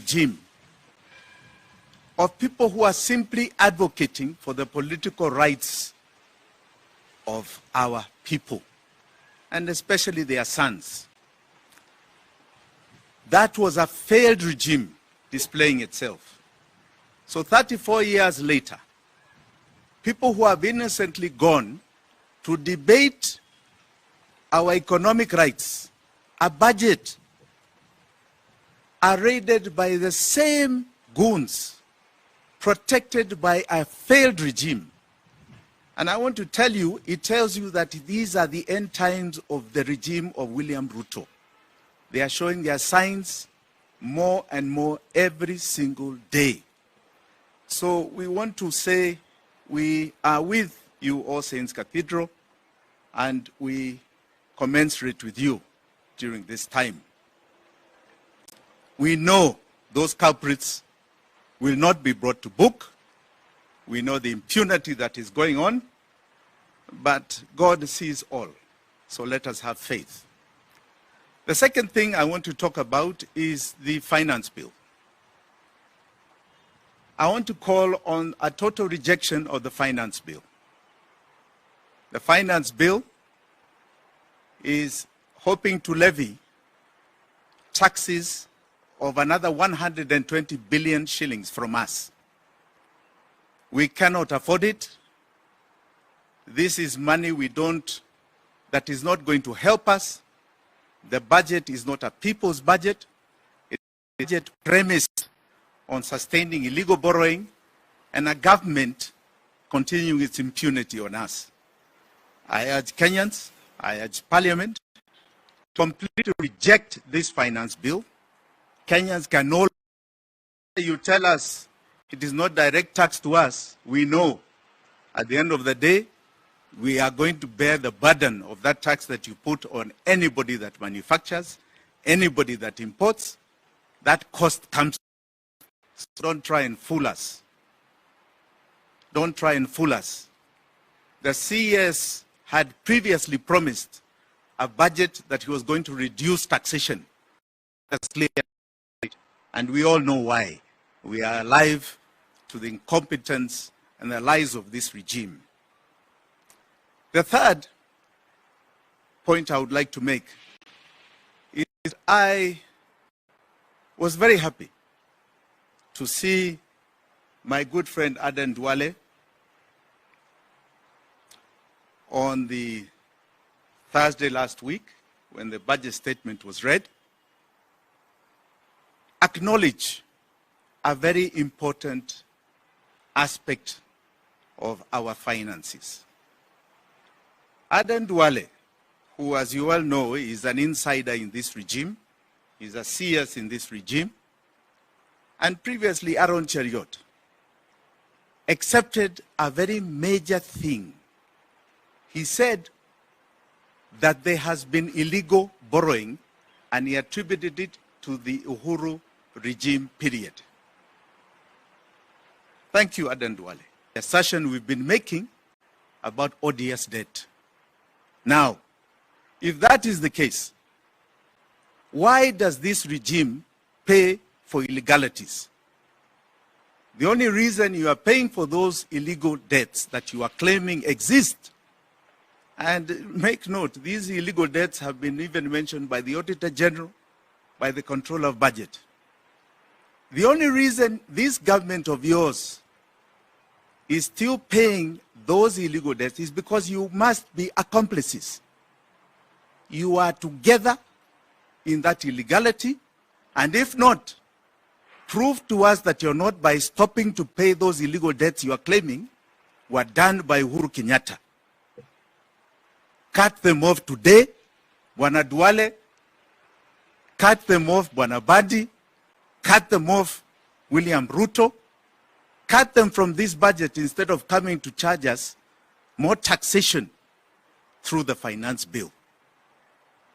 regime of people who are simply advocating for the political rights of our people, and especially their sons. That was a failed regime displaying itself. So 34 years later, people who have innocently gone to debate our economic rights, a budget, are raided by the same goons, protected by a failed regime. And I want to tell you, it tells you that these are the end times of the regime of William Ruto. They are showing their signs more and more every single day. So we want to say we are with you, All Saints Cathedral, and we commensurate with you during this time. We know those culprits will not be brought to book. We know the impunity that is going on, but God sees all. So let us have faith. The second thing I want to talk about is the finance bill. I want to call on a total rejection of the finance bill. The finance bill is hoping to levy taxes of another 120 billion shillings from us. We cannot afford it. This is money that is not going to help us. The budget is not a people's budget. It's a budget premised on sustaining illegal borrowing and a government continuing its impunity on us. I urge Kenyans, I urge Parliament to completely reject this finance bill. Kenyans can no longer, you tell us it is not direct tax to us. We know at the end of the day, we are going to bear the burden of that tax that you put on anybody that manufactures, anybody that imports. That cost comes. So don't try and fool us. Don't try and fool us. The CS had previously promised a budget that he was going to reduce taxation. That's clear. And we all know why. We are alive to the incompetence and the lies of this regime. The third point I would like to make is I was very happy to see my good friend Aden Duale on the Thursday last week when the budget statement was read, acknowledge a very important aspect of our finances. Aden Duale, who as you all know is an insider in this regime, is a CS in this regime, and previously Aaron Cheriot, accepted a very major thing. He said that there has been illegal borrowing, and he attributed it to the Uhuru regime period. Thank you, Aden Duale. The assertion we've been making about ODS debt. Now, if that is the case, why does this regime pay for illegalities? The only reason you are paying for those illegal debts that you are claiming exist, and make note, these illegal debts have been even mentioned by the Auditor General, by the Controller of Budget. The only reason this government of yours is still paying those illegal debts is because you must be accomplices. You are together in that illegality, and if not, prove to us that you're not by stopping to pay those illegal debts you are claiming were done by Uhuru Kenyatta. Cut them off today, Bwana Duale. Cut them off, Bwana Badi. Cut them off, William Ruto. Cut them from this budget instead of coming to charge us more taxation through the finance bill.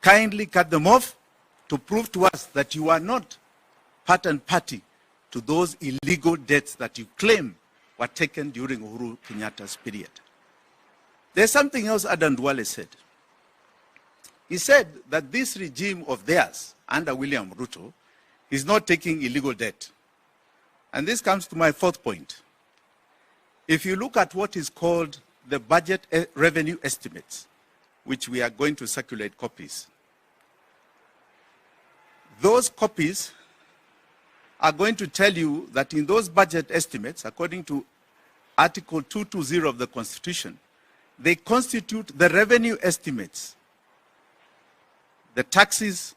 Kindly cut them off to prove to us that you are not part and party to those illegal debts that you claim were taken during Uhuru Kenyatta's period. There's something else Aden Duale said. He said that this regime of theirs, under William Ruto, is not taking illegal debt. And this comes to my fourth point. If you look at what is called the budget revenue estimates, which we are going to circulate copies, those copies are going to tell you that in those budget estimates, according to Article 220 of the Constitution, they constitute the revenue estimates, the taxes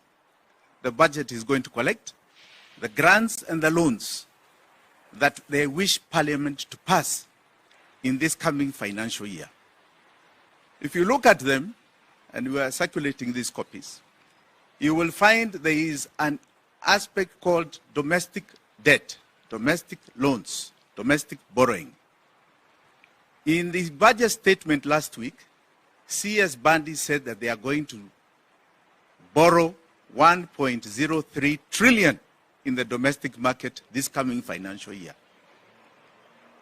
the budget is going to collect, the grants and the loans that they wish Parliament to pass in this coming financial year. If you look at them, and we are circulating these copies, you will find there is an aspect called domestic debt, domestic loans, domestic borrowing. In the budget statement last week, CS Bandi said that they are going to borrow 1.03 trillion in the domestic market this coming financial year.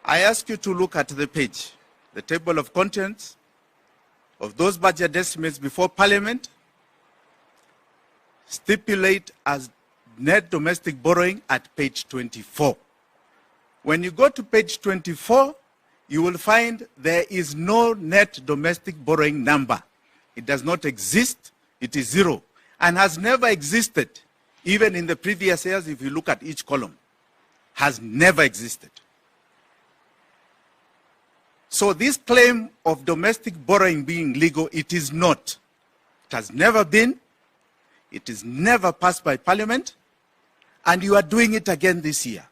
I ask you to look at the page, the table of contents of those budget estimates before Parliament stipulate as net domestic borrowing at page 24. When you go to page 24, you will find there is no net domestic borrowing number. It does not exist. It is zero and has never existed. Even in the previous years, if you look at each column, has never existed. So this claim of domestic borrowing being legal, it is not. It has never been. It is never passed by Parliament. And you are doing it again this year.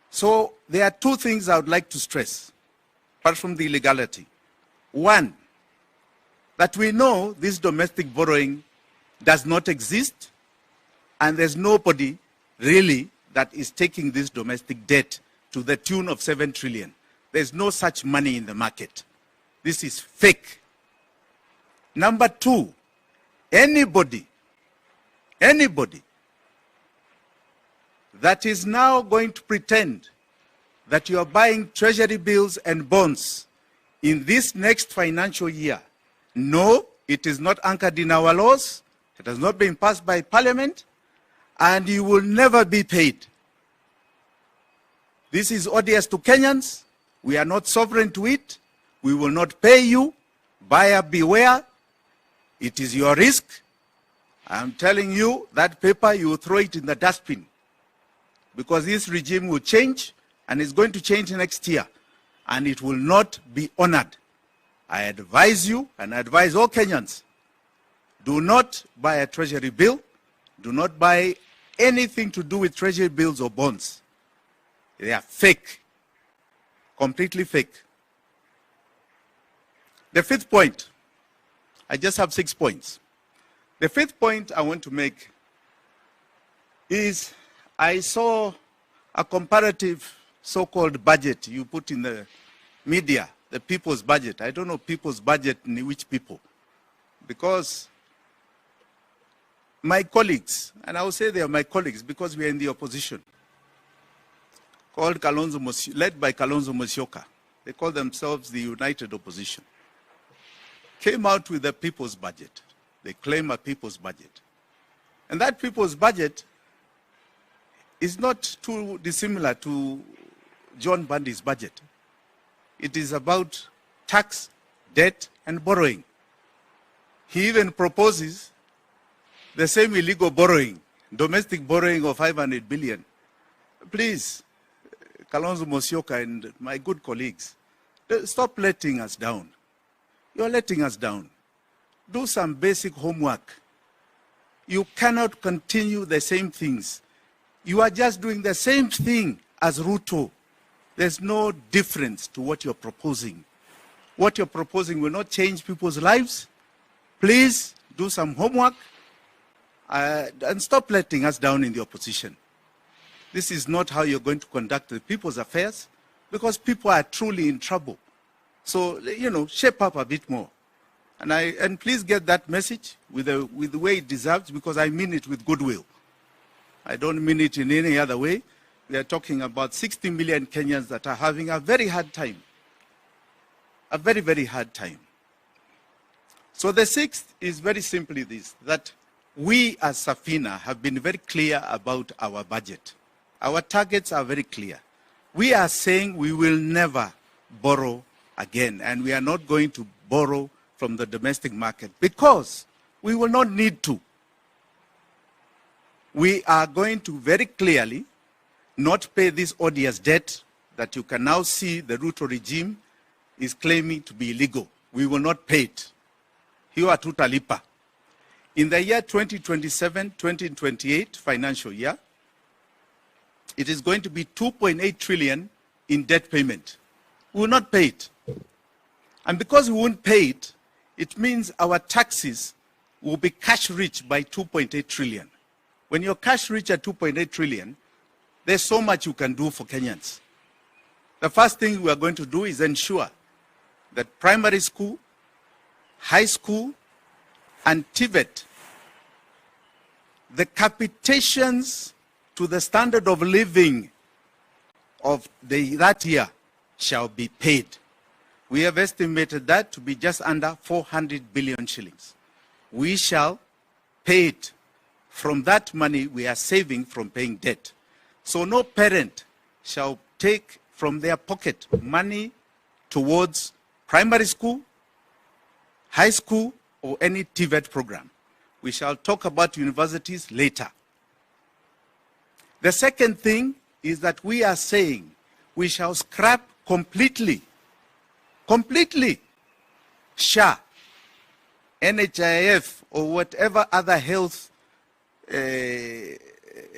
So there are two things I would like to stress, apart from the illegality. One, that we know this domestic borrowing does not exist, and there's nobody really that is taking this domestic debt to the tune of 7 trillion. There's no such money in the market. This is fake. Number two, anybody that is now going to pretend that you are buying treasury bills and bonds in this next financial year, no, it is not anchored in our laws, it has not been passed by Parliament, and you will never be paid. This is odious to Kenyans. We are not sovereign to it. We will not pay you. Buyer beware. It is your risk. I'm telling you, that paper, you will throw it in the dustbin, because this regime will change, and it's going to change next year, and it will not be honored. I advise you, and I advise all Kenyans, do not buy a treasury bill. Do not buy anything to do with treasury bills or bonds. They are fake, completely fake. The fifth point, I just have 6 points. The fifth point I want to make is I saw a comparative so-called budget you put in the media, the people's budget. I don't know people's budget in which people, because my colleagues, and I will say they are my colleagues because we are in the opposition, led by Kalonzo Musyoka. They call themselves the United Opposition. Came out with a people's budget. They claim a people's budget. And that people's budget is not too dissimilar to John Bandi's budget. It is about tax, debt, and borrowing. He even proposes the same illegal borrowing, domestic borrowing of 500 billion. Please, Kalonzo Musyoka and my good colleagues, stop letting us down. You're letting us down. Do some basic homework. You cannot continue the same things. You are just doing the same thing as Ruto. There's no difference to what you're proposing. What you're proposing will not change people's lives. Please do some homework and stop letting us down in the opposition. This is not how you're going to conduct the people's affairs, because people are truly in trouble. So, shape up a bit more. And please get that message with the way it deserves, because I mean it with goodwill. I don't mean it in any other way. We are talking about 60 million Kenyans that are having a very hard time. A very, very hard time. So the sixth is very simply this, that we as Safina have been very clear about our budget. Our targets are very clear. We are saying we will never borrow again, and we are not going to borrow from the domestic market because we will not need to. We are going to very clearly not pay this odious debt that you can now see the Ruto regime is claiming to be illegal. We will not pay it. Hiyo hatutalipa. In the year 2027-2028 financial year, it is going to be 2.8 trillion in debt payment. We will not pay it. And because we won't pay it, it means our taxes will be cash rich by 2.8 trillion. When you're cash rich at 2.8 trillion, there's so much you can do for Kenyans. The first thing we are going to do is ensure that primary school, high school, and TVET, the capitations to the standard of living of that year shall be paid. We have estimated that to be just under 400 billion shillings. We shall pay it from that money we are saving from paying debt. So no parent shall take from their pocket money towards primary school, high school, or any TVET program. We shall talk about universities later. The second thing is that we are saying we shall scrap completely SHA, NHIF, or whatever other health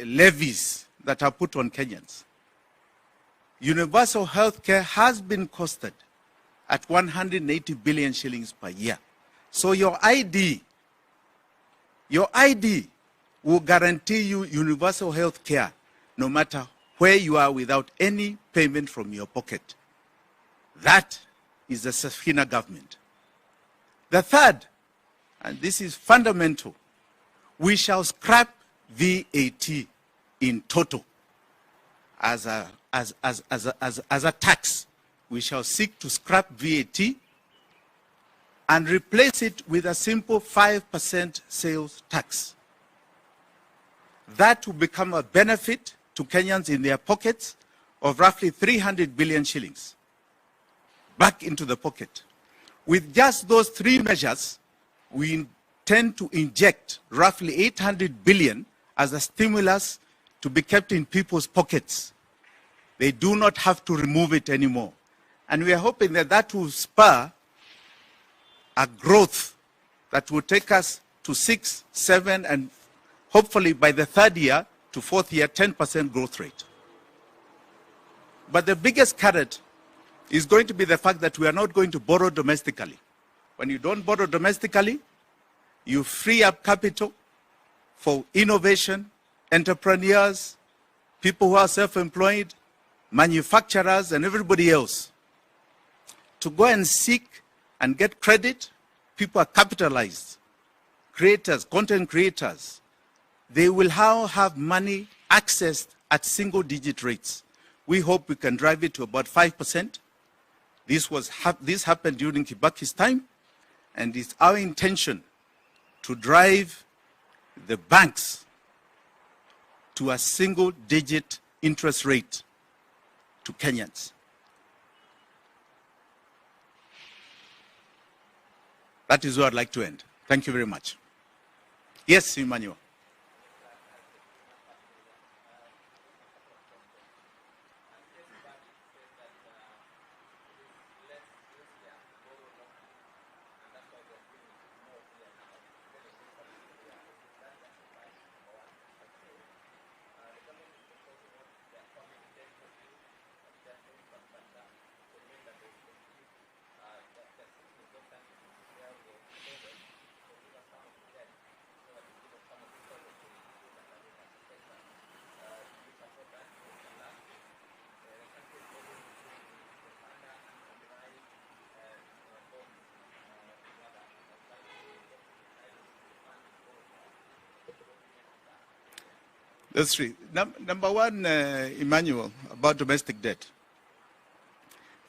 levies that are put on Kenyans. Universal health care has been costed at 180 billion shillings per year. So your ID will guarantee you universal health care no matter where you are without any payment from your pocket. That is the Safina government. The third, and this is fundamental, we shall scrap VAT in total as a tax. We shall seek to scrap VAT and replace it with a simple 5% sales tax. That will become a benefit to Kenyans in their pockets of roughly 300 billion shillings back into the pocket. With just those three measures, we intend to inject roughly 800 billion as a stimulus to be kept in people's pockets. They do not have to remove it anymore. And we are hoping that that will spur a growth that will take us to 6, 7, and hopefully by the third year to fourth year, 10% growth rate. But the biggest carrot is going to be the fact that we are not going to borrow domestically. When you don't borrow domestically, you free up capital for innovation, entrepreneurs, people who are self-employed, manufacturers, and everybody else to go and seek and get credit. People are capitalized. Creators, content creators, they will now have money accessed at single-digit rates. We hope we can drive it to about 5%. This happened during Kibaki's time, and it's our intention to drive the banks to a single-digit interest rate to Kenyans. That is where I'd like to end. Thank you very much. Yes, Emmanuel. That's three. Number one, Emmanuel, about domestic debt.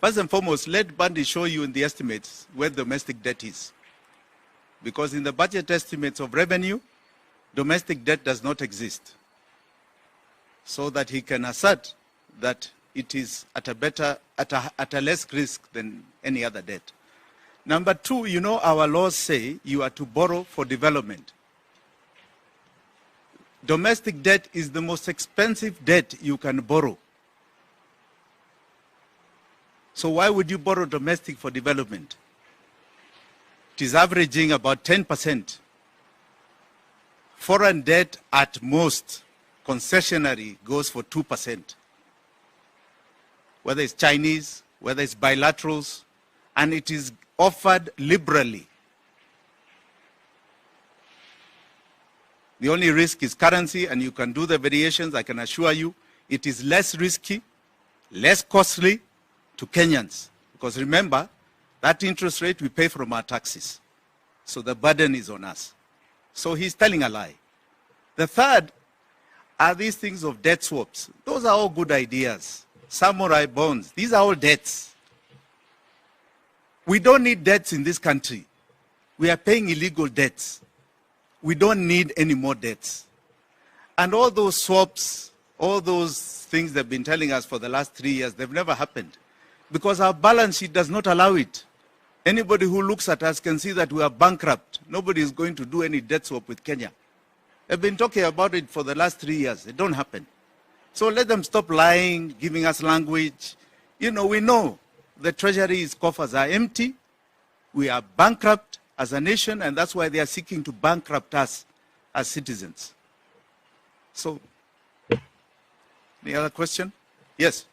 First and foremost, let Bundy show you in the estimates where domestic debt is. Because in the budget estimates of revenue, domestic debt does not exist, so that he can assert that it is at a less risk than any other debt. Number two, you know our laws say you are to borrow for development. Domestic debt is the most expensive debt you can borrow. So why would you borrow domestic for development? It is averaging about 10%. Foreign debt at most, concessionary, goes for 2%. Whether it's Chinese, whether it's bilaterals, and it is offered liberally. The only risk is currency, and you can do the variations. I can assure you it is less risky, less costly to Kenyans. Because remember, that interest rate we pay from our taxes. So the burden is on us. So he's telling a lie. The third are these things of debt swaps. Those are all good ideas. Samurai bonds, these are all debts. We don't need debts in this country. We are paying illegal debts. We don't need any more debts. And all those swaps, all those things they've been telling us for the last 3 years, they've never happened. Because our balance sheet does not allow it. Anybody who looks at us can see that we are bankrupt. Nobody is going to do any debt swap with Kenya. They've been talking about it for the last 3 years. It don't happen. So let them stop lying, giving us language. You know, we know the treasury's coffers are empty. We are bankrupt as a nation, and that's why they are seeking to bankrupt us as citizens. So, any other question? Yes.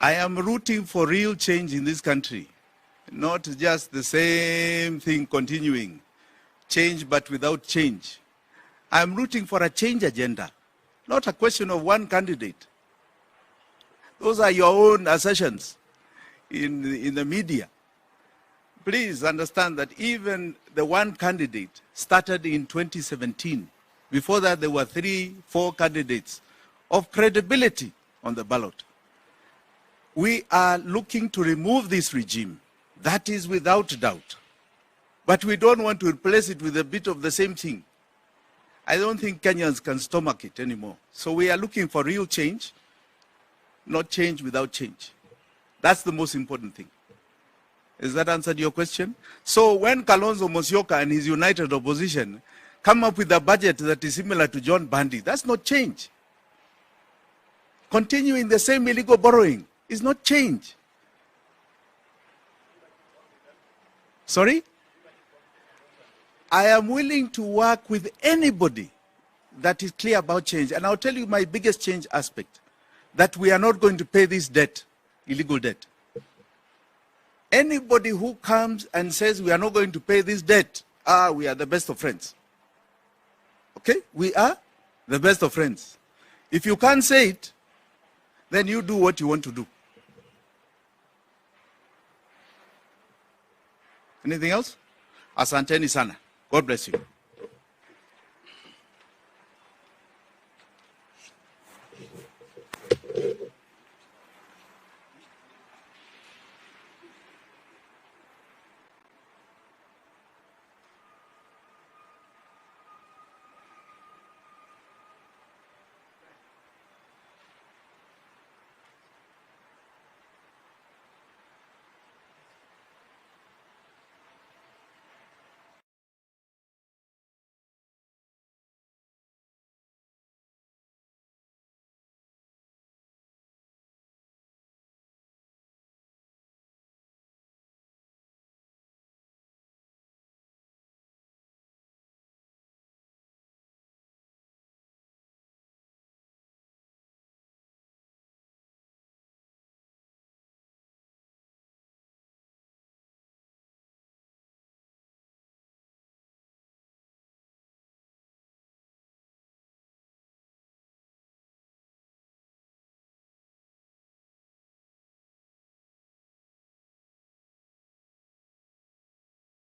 I am rooting for real change in this country, not just the same thing continuing. Change but without change. I am rooting for a change agenda, not a question of one candidate. Those are your own assertions in the media. Please understand that even the one candidate started in 2017. Before that, there were 3, 4 candidates of credibility on the ballot. We are looking to remove this regime. That is without doubt. But we don't want to replace it with a bit of the same thing. I don't think Kenyans can stomach it anymore. So we are looking for real change, not change without change. That's the most important thing. Has that answered your question? So when Kalonzo Musyoka and his united opposition come up with a budget that is similar to John Bandi, that's not change. Continuing the same illegal borrowing is not change. Sorry? I am willing to work with anybody that is clear about change. And I'll tell you my biggest change aspect, that we are not going to pay this debt, illegal debt. Anybody who comes and says we are not going to pay this debt, we are the best of friends. Okay? We are the best of friends. If you can't say it, then you do what you want to do. Anything else? Asanteni sana. God bless you.